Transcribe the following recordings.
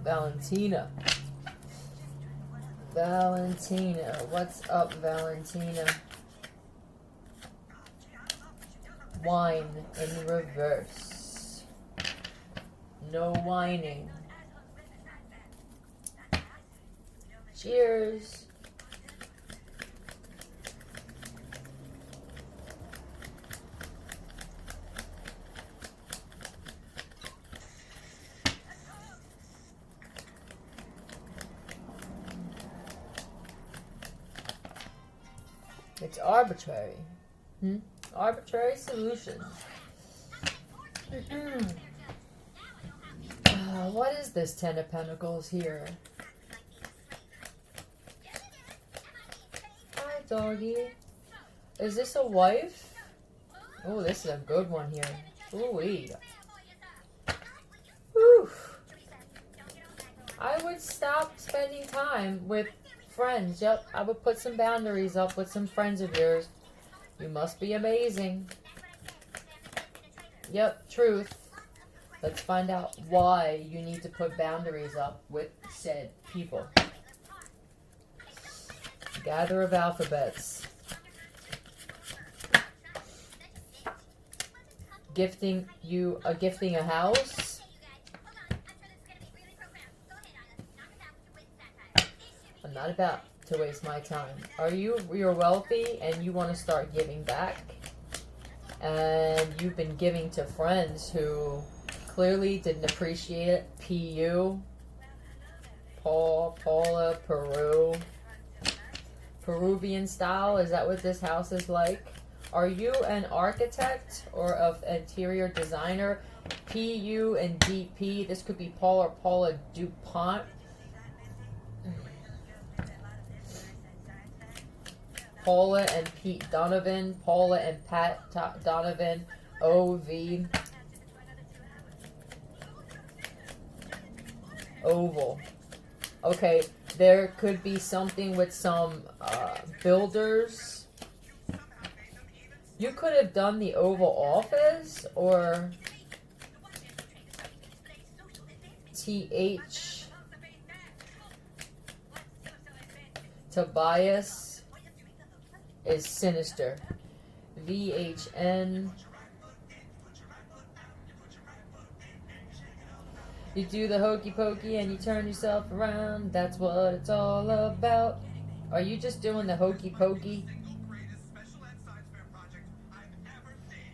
Valentina. Valentina. What's up, Valentina? Wine in reverse. No whining. Cheers. It's arbitrary. Arbitrary solution. What is this Ten of Pentacles here? Hi, doggy. Is this a wife? Oh, this is a good one here. Ooh-wee. Whew. I would stop spending time with friends. Yep, I would put some boundaries up with some friends of yours. You must be amazing. Yep, truth. Let's find out why you need to put boundaries up with said people. Gather of alphabets. Gifting a house. I'm not about to waste my time. You're wealthy and you want to start giving back, and you've been giving to friends who clearly didn't appreciate it. PU, Paula, Peruvian style. Is that what this house is like? Are you an architect or of interior designer? PU and DP. This could be Paul or Paula DuPont. Paula and Pete Donovan. Paula and Pat Donovan. OV. Oval. Okay, there could be something with some builders. You could have done the Oval Office or TH. Tobias is sinister. VHN. You do the hokey pokey and you turn yourself around. That's what it's all about. Are you just doing the hokey pokey?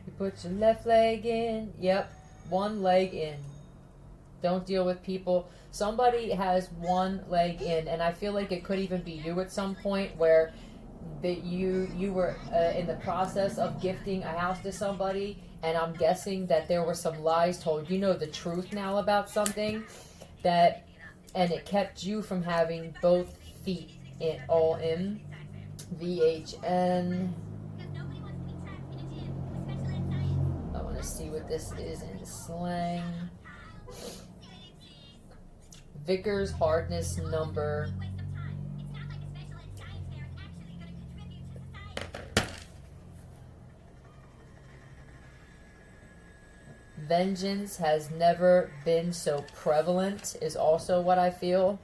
You put your left leg in. Yep, one leg in. Don't deal with people. Somebody has one leg in, and I feel like it could even be you at some point where that you were in the process of gifting a house to somebody, and I'm guessing that there were some lies told. You know the truth now about something, and it kept you from having both feet all in. VHN. I want to see what this is in slang. Vickers hardness number. Vengeance has never been so prevalent is also what I feel.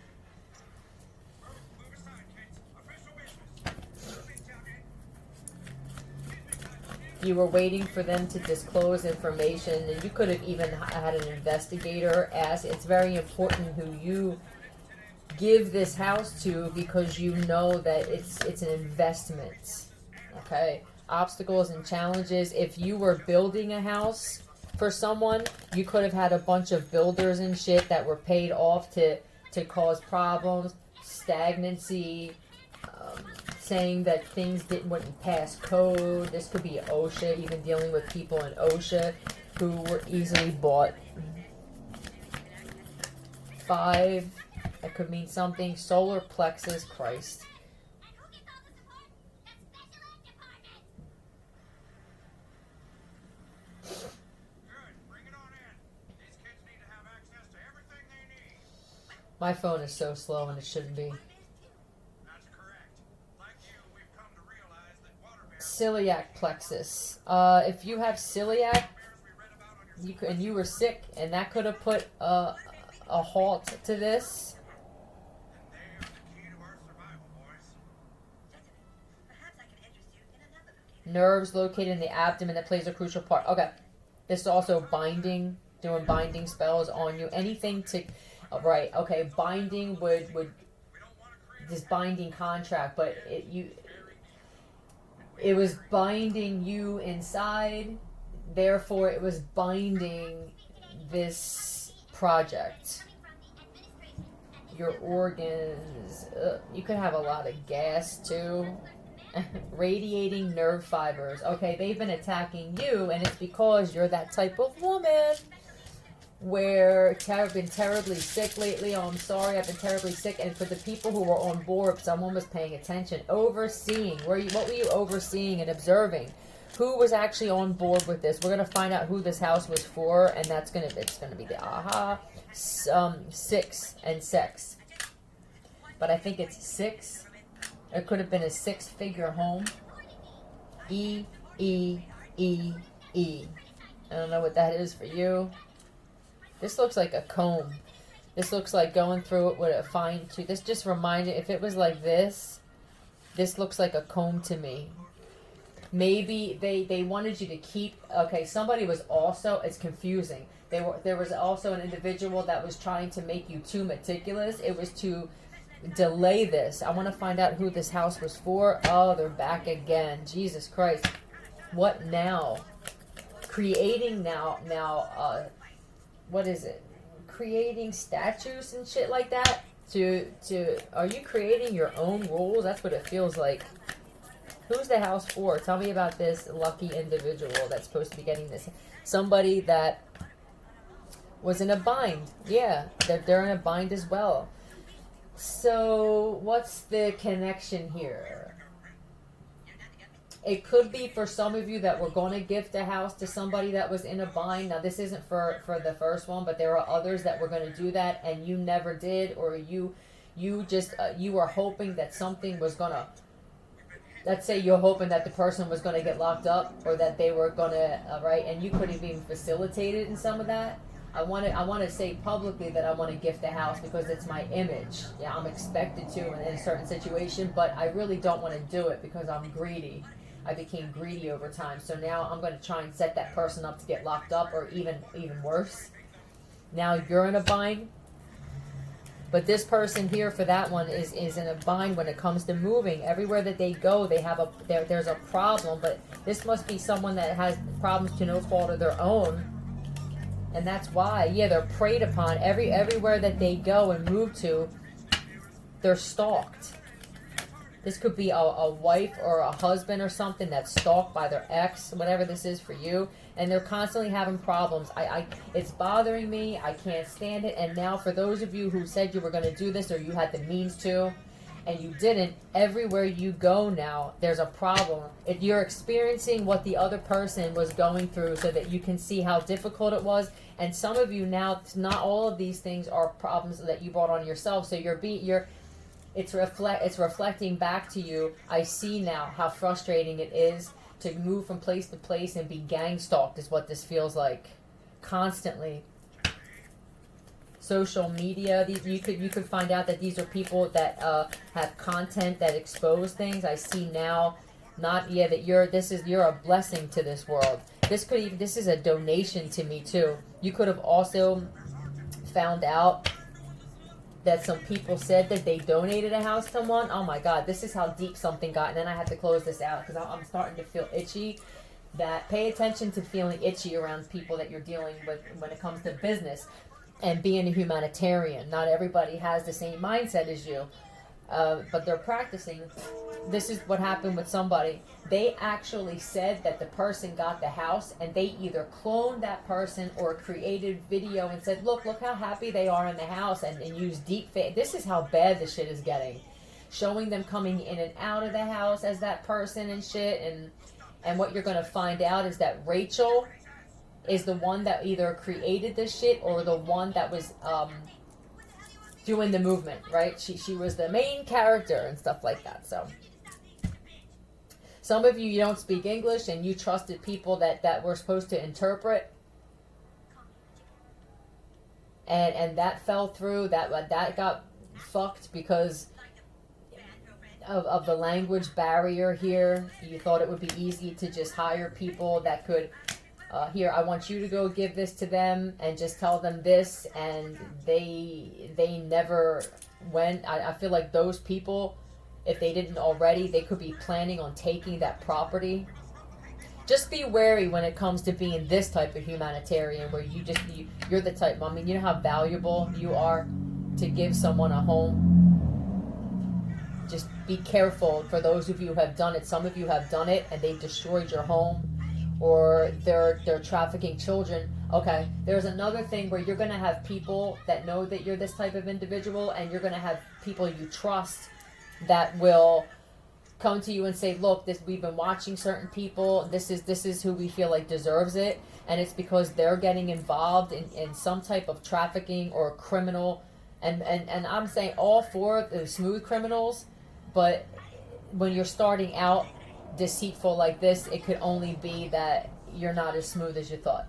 You were waiting for them to disclose information, and you could have even had an investigator ask. It's very important who you give this house to, because you know that it's an investment. Okay? Obstacles and challenges. If you were building a house for someone, you could have had a bunch of builders and shit that were paid off to cause problems, stagnancy, saying that things wouldn't pass code. This could be OSHA, even dealing with people in OSHA who were easily bought. 5, that could mean something. Solar plexus, Christ. My phone is so slow and it shouldn't be. Celiac plexus. If you have celiac, and you were sick, and that could have put a a halt to this. Nerves located in the abdomen that plays a crucial part. Okay. This is also binding, doing binding spells on you. Anything to, right, okay, binding would this binding contract, but it was binding you inside, therefore it was binding this project. Your organs, you could have a lot of gas too. Radiating nerve fibers. Okay, they've been attacking you, and it's because you're that type of woman where I've been terribly sick lately. Oh, I'm sorry, I've been terribly sick. And for the people who were on board, someone was paying attention, overseeing. What were you overseeing and observing? Who was actually on board with this? We're gonna find out who this house was for, and it's gonna be the aha, 6 and sex. But I think it's 6. It could have been a 6-figure home. E, E, E, E. I don't know what that is for you. This looks like a comb. This looks like going through it with a fine tooth. This just reminded, if it was like this looks like a comb to me. Maybe they wanted you to keep, okay, somebody was also, it's confusing. There was also an individual that was trying to make you too meticulous. It was to delay this. I want to find out who this house was for. Oh, they're back again. Jesus Christ. What now? Creating now, what is it? Creating statues and shit like that? Are you creating your own rules? That's what it feels like. Who's the house for? Tell me about this lucky individual that's supposed to be getting this. Somebody that was in a bind. Yeah, they're in a bind as well. So, what's the connection here? It could be for some of you that were going to gift a house to somebody that was in a bind. Now, this isn't for the first one, but there are others that were going to do that, and you never did, or you were hoping that something was going to, let's say you're hoping that the person was going to get locked up, or that they were going to, right, and you could have even facilitated in some of that. I want to say publicly that I want to gift a house because it's my image. Yeah, I'm expected to in a certain situation, but I really don't want to do it because I'm greedy. I became greedy over time. So now I'm going to try and set that person up to get locked up, or even worse. Now you're in a bind. But this person here for that one is in a bind when it comes to moving. Everywhere that they go, there's a problem, but this must be someone that has problems to no fault of their own. And that's why, yeah, they're preyed upon. Everywhere that they go and move to, they're stalked. This could be a wife or a husband or something that's stalked by their ex, whatever this is for you. And they're constantly having problems. It's bothering me. I can't stand it. And now for those of you who said you were going to do this, or you had the means to, and you didn't, everywhere you go now, there's a problem. If you're experiencing what the other person was going through so that you can see how difficult it was. And some of you now, not all of these things are problems that you brought on yourself. So it's reflecting back to you. I see now how frustrating it is to move from place to place and be gang stalked is what this feels like. Constantly. Social media, you could find out that these are people that have content that expose things. I see now, that you're a blessing to this world. This is a donation to me too. You could have also found out that some people said that they donated a house to someone. Oh my God, this is how deep something got. And then I had to close this out because I'm starting to feel itchy. That pay attention to feeling itchy around people that you're dealing with when it comes to business. And being a humanitarian. Not everybody has the same mindset as you, but they're practicing. This is what happened with somebody. They actually said that the person got the house, and they either cloned that person or created video and said, look how happy they are in the house, and used deep fake. This is how bad the shit is getting. Showing them coming in and out of the house as that person and shit, and what you're going to find out is that Rachel is the one that either created this shit or the one that was doing the movement, right? She was the main character and stuff like that. So some of you don't speak English and you trusted people that were supposed to interpret. and that fell through. That got fucked because of the language barrier here. You thought it would be easy to just hire people that could, here, I want you to go give this to them and just tell them this, and they never went. I feel like those people, if they didn't already, they could be planning on taking that property. Just be wary when it comes to being this type of humanitarian, where you're the type. I mean, you know how valuable you are to give someone a home. Just be careful for those of you who have done it. Some of you have done it and they've destroyed your home, or they're trafficking children. Okay, there's another thing where you're going to have people that know that you're this type of individual, and you're going to have people you trust that will come to you and say, look, we've been watching certain people, this is who we feel like deserves it, and it's because they're getting involved in some type of trafficking or criminal, and I'm saying all for the smooth criminals, but when you're starting out deceitful like this, it could only be that you're not as smooth as you thought.